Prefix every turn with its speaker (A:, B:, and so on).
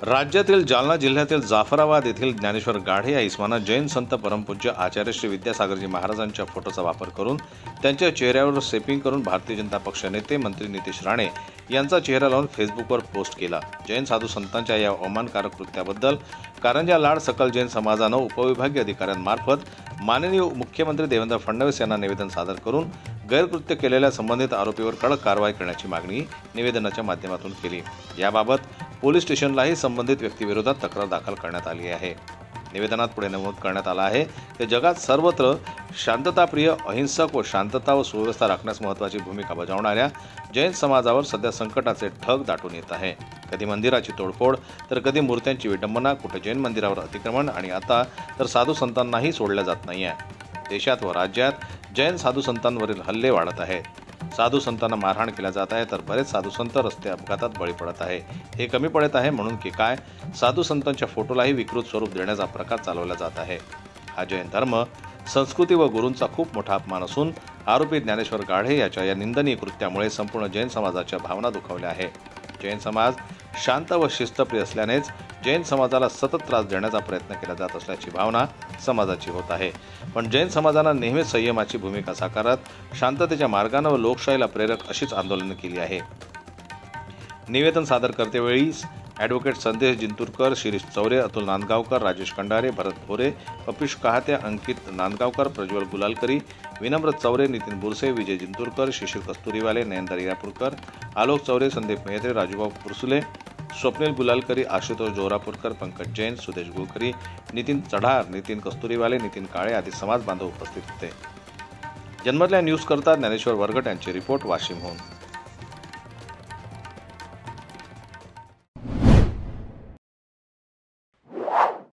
A: राज्यातील जालना जिल्ह्यातील जाफराबाद येथील ज्ञानेश्वर गाढे या इसमानं जैन संत परमपूज्य आचार्य श्री विद्यासागरजी महाराजांच्या फोटोचा वापर करून त्यांच्या चेहऱ्यावर सेपिंग करून भारतीय जनता पक्ष नेते मंत्री नितेश राणे यांचा चेहरा लावून फेसबुकवर पोस्ट केला। जैन साधू संतांच्या या अवमानकारक कृत्याबद्दल कारंजा लाड सकल जैन समाजानं उपविभागीय अधिकाऱ्यांमार्फत माननीय मुख्यमंत्री देवेंद्र फडणवीस यांना निवेदन सादर करून गैरकृत्य केलेल्या संबंधित आरोपीवर कडक कारवाई करण्याची मागणी निवेदनाच्या माध्यमातून केली। याबाबत पोलीस स्टेशनलाही संबंधित व्यक्तीविरोधात तक्रार दाखल करण्यात आली आहे। निवेदनात पुढे नमूद करण्यात आलं आहे की जगात सर्वत्र शांतताप्रिय, अहिंसक व शांतता व सुव्यवस्था राखण्यास महत्त्वाची भूमिका बजावणाऱ्या जैन समाजावर सध्या संकटाचे ढग दाटून येत आहे। कधी मंदिराची तोडफोड तर कधी मूर्त्यांची विडंबना, कुठे जैन मंदिरावर अतिक्रमण आणि आता तर साधू संतांनाही सोडल्या जात नाहीये। देशात व राज्यात जैन साधू संतांवरील हल्ले वाढत आहेत। साधू संतांना मारहाण केल्या जात आहे तर बरेच साधू संत रस्ते अपघातात बळी पडत आहे। हे कमी पडत आहे म्हणून की काय, साधू संतांच्या फोटोलाही विकृत स्वरूप देण्याचा प्रकार चालवला जात आहे। हा जैन धर्म, संस्कृती व गुरूंचा खूप मोठा अपमान असून आरोपी ज्ञानेश्वर गाढे याच्या या निंदनीय कृत्यामुळे संपूर्ण जैन समाजाच्या भावना दुखावल्या आहे। जैन समाज शांत व शिस्तप्रिय असल्यानेच जैन समाजाला सतत त्रास देण्याचा प्रयत्न केला जात असल्याची भावना समाजाची होत आहे। पण जैन समाजानं नेहमीच संयमाची भूमिका साकारत शांततेच्या मार्गाने व लोकशाहीला प्रेरक अशीच आंदोलनं केली आहे। निवेदन सादर करतेवेळी ॲडव्होकेट संदेश जिंतूरकर, शिरीष चौरे, अतुल नांदगावकर, राजेश कंडारे, भरत भोरे, कपिश कहाते, अंकित नांदगावकर, प्रज्वल गुलालकरी, विनम्र चौरे, नितीन बुरसे, विजय जिंतूरकर, शिशिर कस्तुरीवाले, नयनदार इरापूरकर, आलोक चौरे, संदीप मेहत्रे, राजूभाऊ पुरसुले, स्वप्नील गुलालकरी, आशुतोष जोरापूरकर, पंकज जैन, सुदेश गुलकरी, नितीन चढार, नितीन कस्तुरीवाले, नितीन काळे आदी समाज बांधव उपस्थित होते। जन्मतल्या न्यूज करता ज्ञानेश्वर वरगट यांचे रिपोर्ट वाशिमहून।